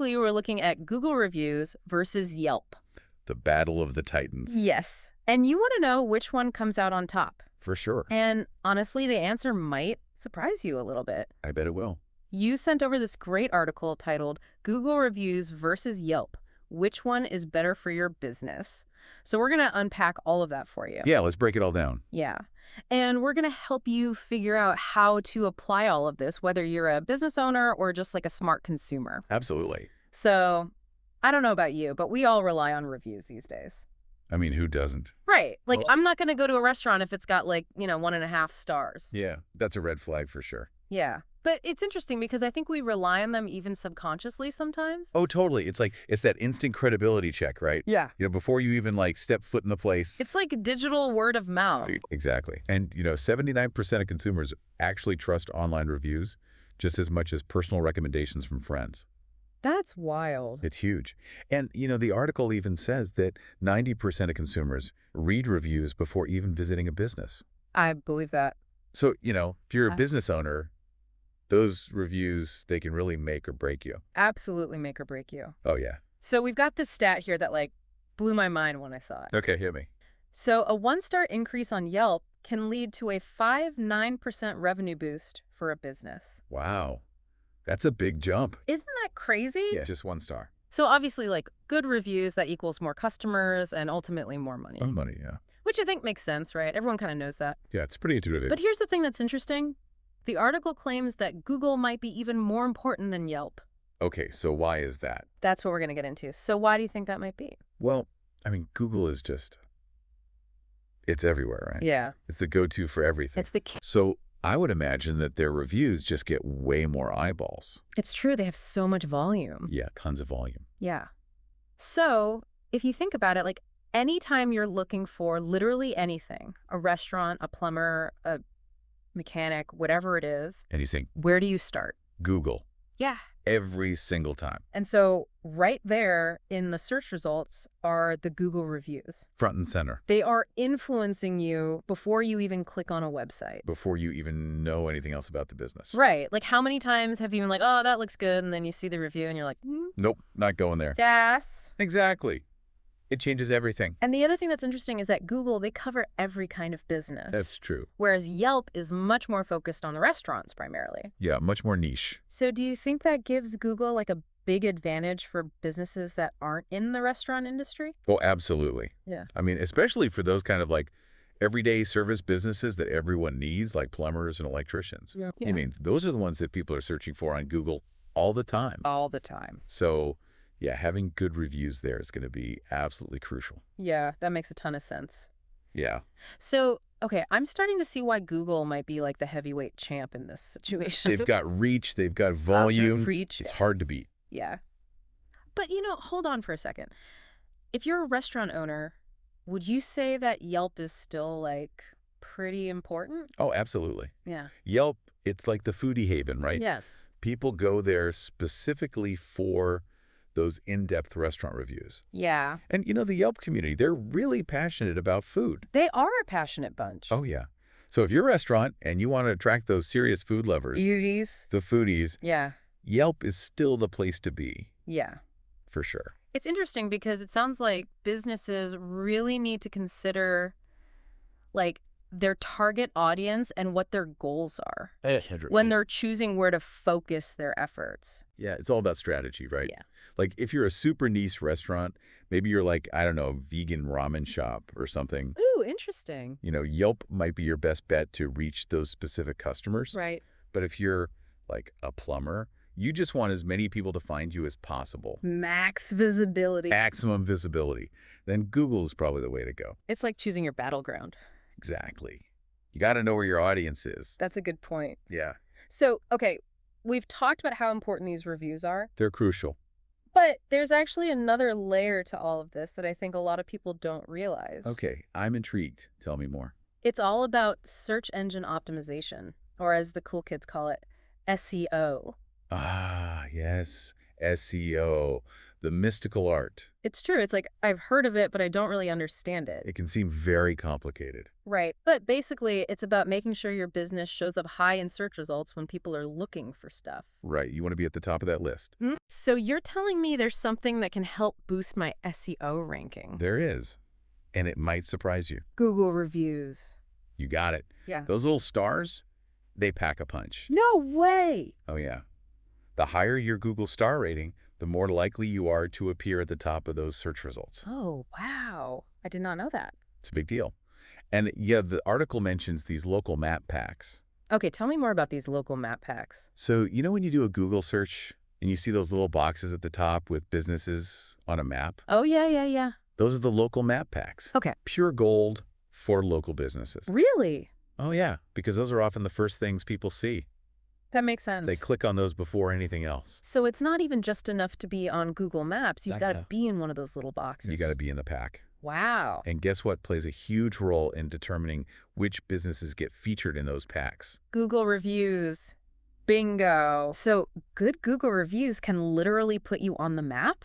Basically, we're looking at Google reviews versus Yelp. The battle of the titans. Yes. And you want to know which one comes out on top. For sure. And honestly, the answer might surprise you a little bit. I bet it will. You sent over this great article titled Google Reviews versus Yelp. Which one is better for your business? So we're going to unpack all of that for you. Yeah, let's break it all down. Yeah. And we're going to help you figure out how to apply all of this, whether you're a business owner or just like a smart consumer. Absolutely. So I don't know about you, but we all rely on reviews these days. I mean, who doesn't? Right. Like, Well, I'm not going to go to a restaurant if it's got like, 1.5 stars. Yeah, that's a red flag for sure. Yeah. But it's interesting because I think we rely on them even subconsciously sometimes. Oh, totally. It's that instant credibility check, right? Yeah. Before you even step foot in the place. It's like digital word of mouth. Exactly. And 79% of consumers actually trust online reviews just as much as personal recommendations from friends. That's wild. It's huge. And, the article even says that 90% of consumers read reviews before even visiting a business. I believe that. So, if you're a business owner, those reviews, they can really make or break you. Absolutely make or break you. Oh, yeah. So we've got this stat here that blew my mind when I saw it. Okay, hit me. So a 1-star increase on Yelp can lead to a 5-9% revenue boost for a business. Wow. That's a big jump. Isn't that crazy? Yeah, just 1 star. So obviously, good reviews, that equals more customers and ultimately more money. Oh, money, yeah. Which I think makes sense, right? Everyone kind of knows that. Yeah, it's pretty intuitive. But here's the thing that's interesting. The article claims that Google might be even more important than Yelp. Okay, so why is that? That's what we're going to get into. So why do you think that might be? Well, Google is it's everywhere, right? Yeah. It's the go-to for everything. It's the key. So I would imagine that their reviews just get way more eyeballs. It's true. They have so much volume. Yeah, tons of volume. Yeah. So if you think about it, anytime you're looking for literally anything, a restaurant, a plumber, a mechanic, whatever it is, And you think, where do you start? Google, Yeah. every single time. And so right there in the search results are the Google reviews. Front and center. They are influencing you before you even click on a website. Before you even know anything else about the business. Right. How many times have you been like, oh, that looks good, and then you see the review and you're like, Nope, not going there. yes. Exactly. It changes everything. And the other thing that's interesting is that Google, they cover every kind of business. That's true. Whereas Yelp is much more focused on the restaurants primarily. Yeah, much more niche. So do you think that gives Google a big advantage for businesses that aren't in the restaurant industry? Oh, absolutely. Yeah. Especially for those kind of everyday service businesses that everyone needs, like plumbers and electricians. Yeah. Those are the ones that people are searching for on Google all the time. All the time. So, yeah, having good reviews there is going to be absolutely crucial. Yeah, that makes a ton of sense. Yeah. So, okay, I'm starting to see why Google might be the heavyweight champ in this situation. They've got reach, they've got volume. Reach. It's hard to beat. Yeah. But, hold on for a second. If you're a restaurant owner, would you say that Yelp is still, pretty important? Oh, absolutely. Yeah. Yelp, it's like the foodie haven, right? Yes. People go there specifically for those in-depth restaurant reviews. Yeah. And, the Yelp community, they're really passionate about food. They are a passionate bunch. Oh, yeah. So if you're a restaurant and you want to attract those serious food lovers, Beauties. the foodies, Yeah. Yelp is still the place to be. Yeah. For sure. It's interesting because it sounds like businesses really need to consider, their target audience and what their goals are when they're choosing where to focus their efforts. Yeah, it's all about strategy, right? Yeah. If you're a super niche restaurant, maybe you're I don't know, vegan ramen shop or something. Ooh, interesting. Yelp might be your best bet to reach those specific customers. Right. But if you're a plumber, you just want as many people to find you as possible. Max visibility. Maximum visibility. Then Google is probably the way to go. It's like choosing your battleground. Exactly. You got to know where your audience is. That's a good point. Yeah. So, okay, we've talked about how important these reviews are, They're crucial. but there's actually another layer to all of this that I think a lot of people don't realize. Okay, I'm intrigued. Tell me more. It's all about search engine optimization, or as the cool kids call it, SEO. Ah, yes. SEO. the mystical art. It's true. It's like, I've heard of it, but I don't really understand it. It can seem very complicated. Right. But basically, it's about making sure your business shows up high in search results when people are looking for stuff. Right. You want to be at the top of that list. So you're telling me there's something that can help boost my SEO ranking? There is. And it might surprise you. Google reviews. You got it. Yeah. Those little stars, they pack a punch. No way. Oh, yeah. The higher your Google star rating, the more likely you are to appear at the top of those search results. Oh, wow. I did not know that. It's a big deal. And yeah, the article mentions these local map packs. Okay, tell me more about these local map packs. So, you know when you do a Google search and you see those little boxes at the top with businesses on a map? Oh, yeah. Those are the local map packs. Okay. Pure gold for local businesses. Really? Oh, yeah, because those are often the first things people see. That makes sense. They click on those before anything else. So it's not even just enough to be on Google Maps. You've got to be in one of those little boxes. You got to be in the pack. Wow. And guess what plays a huge role in determining which businesses get featured in those packs? Google reviews. Bingo. So good Google reviews can literally put you on the map?